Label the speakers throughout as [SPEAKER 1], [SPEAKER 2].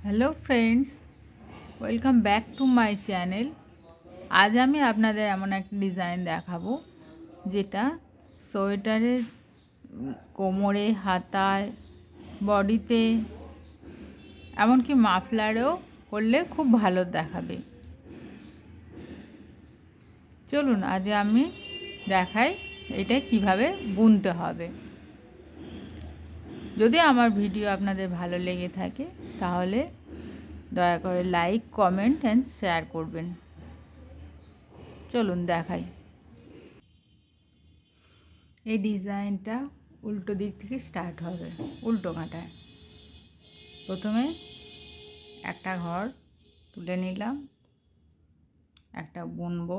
[SPEAKER 1] Hello friends, welcome back to my channel. আজ আমি আপনাদের এমন একটা ডিজাইন দেখাবো যেটা সোয়েটারের কোমরে, হাতায়, বডিতে, এমনকি মাফলারেও করলে খুব ভালো দেখাবে। চলুন আজ আমি দেখাই এটা কিভাবে বুনতে হবে। যদি আমার ভিডিও আপনাদের ভালো লেগে থাকে তাহলে দয়া করে লাইক, কমেন্ট অ্যান্ড শেয়ার করবেন। চলুন দেখাই। এই ডিজাইনটা উল্টো দিক থেকে স্টার্ট হবে, উল্টো কাঁটায়। প্রথমে একটা ঘর তুলে নিলাম, একটা বুনবো,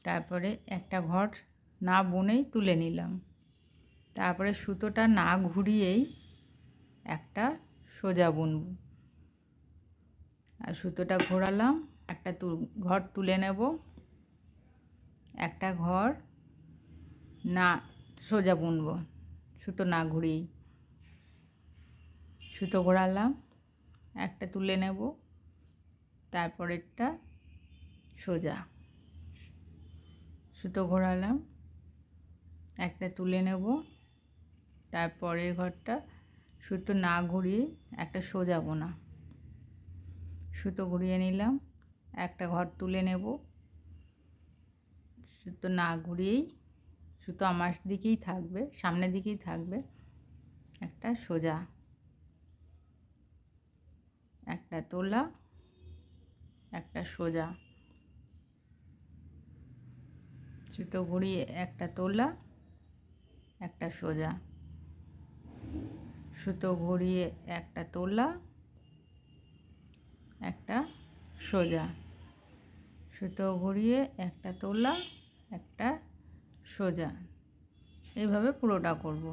[SPEAKER 1] তারপরে একটা ঘর না বুনেই তুলে নিলাম, তারপরে সুতোটা না ঘুরিয়েই একটা সোজা বুনব, আর সুতোটা ঘোরালাম, একটা ঘর তুলে নেব, একটা ঘর না সোজা বুনবো, সুতো না ঘুরিয়েই। সুতো ঘোরালাম, একটা তুলে নেব, তারপরেরটা সোজা। সুতো ঘোরালাম, একটা তুলে নেব, তারপরের ঘরটা সুতো না ঘুরিয়ে একটা সোজা বোনা। সুতো ঘুরিয়ে নিলাম, একটা ঘর তুলে নেব, সুতো না ঘুরিয়েই, সুতো আমার দিকেই থাকবে, সামনের দিকেই থাকবে, একটা সোজা, একটা তোলা, একটা সোজা। সুতো ঘুরিয়ে একটা তোলা, একটা সোজা, সুতো ঘুরিয়ে একটা তোলা, একটা সোজা, সুতো ঘুরিয়ে একটা তোলা, একটা সোজা। এইভাবে পুরোটা করব।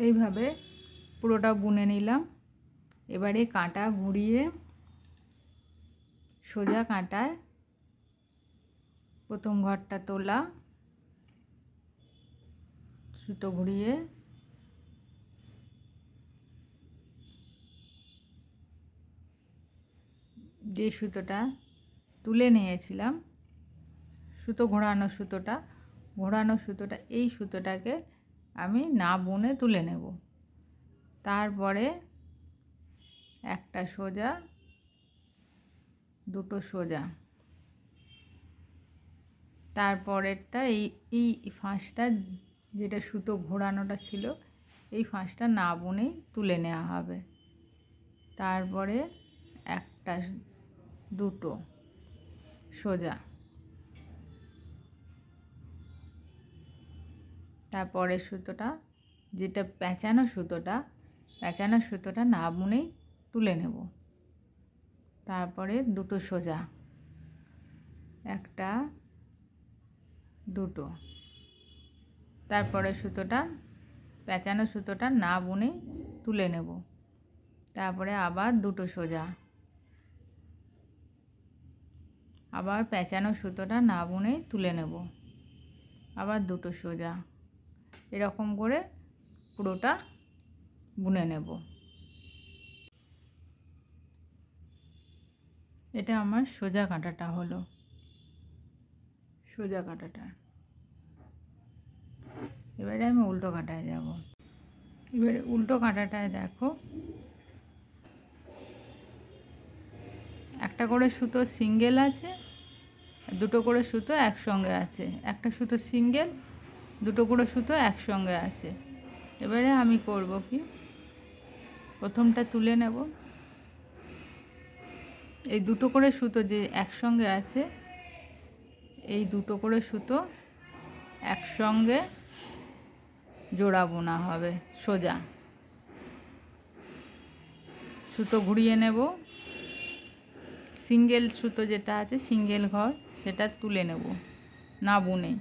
[SPEAKER 1] এইভাবে পুরোটা বুনে নিলাম। এবারে কাঁটা ঘুরিয়ে সোজা কাঁটায় প্রথম ঘরটা তোলা, সুতো ঘুরিয়ে যে সুতোটা তুলে নিয়েছিলাম, ঘোরানো সুতোটা এই সুতোটাকে আমি না বুনে তুলে নেব। তারপরে একটা সোজা, দুটো সোজা, তারপরেরটা এই এই ফাঁসটা, যেটা সুতো ঘোরানোটা ছিল, এই ফাঁসটা না বুনেই তুলে নেওয়া হবে। তারপরে একটা, দুটো সোজা, তারপরে সুতোটা, যেটা পেঁচানো সুতোটা না বুনেই তুলে নেব। তারপরে দুটো সোজা, একটা, দুটো, তারপরে পেঁচানো সুতোটা না বুনেই তুলে নেব। তারপরে আবার দুটো সোজা, আবার পেঁচানো সুতোটা না বুনেই তুলে নেব, আবার দুটো সোজা। এরকম করে পুরোটা বুনে নেব। এটা আমার সোজা কাঁটাটা হলো, সোজা কাঁটাটা। এবারে আমি উল্টো কাঁটায় যাব। এবারে উল্টো কাঁটাটায় দেখো, একটা করে সুতো সিঙ্গেল আছে, দুটো করে সুতো একসঙ্গে আছে, একটা সুতো সিঙ্গেল, দুটো করে সুতো একসঙ্গে আছে। এবারে আমি করব কি, প্রথমটা তুলে নেব, এই দুটো করে সুতো যে একসঙ্গে আছে, এই দুটো করে সুতো একসঙ্গে জোড়া বোনা হবে সোজা। সুতো ঘুরিয়ে নেব, সিঙ্গেল সুতো যেটা আছে, সিঙ্গেল ঘর, সেটা তুলে নেব না বুনে।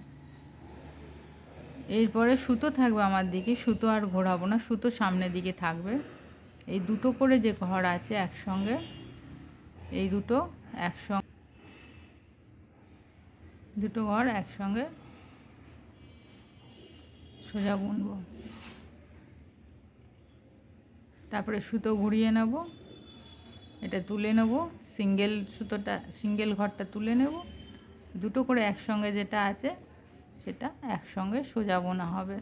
[SPEAKER 1] এরপরে সুতো থাকবে আমার দিকে, সুতো আর ঘোরাবো না, সুতো সামনের দিকে থাকবে। এই দুটো করে যে ঘর আছে একসঙ্গে, এই দুটো একসঙ্গে, দুটো ঘর একসঙ্গে সোজা বুনবো। তারপরে সুতো ঘুরিয়ে নেব, এটা তুলে নেব, সিঙ্গেল ঘরটা তুলে নেব, দুটো করে একসঙ্গে যেটা আছে সেটা একসঙ্গে সোজা বোনা হবে।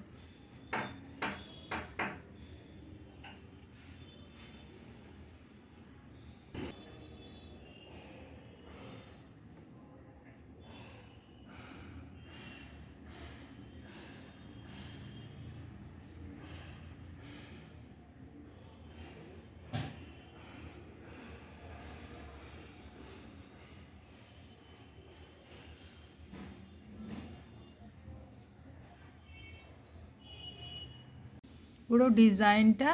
[SPEAKER 1] পুরো ডিজাইনটা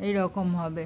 [SPEAKER 1] এই রকম হবে।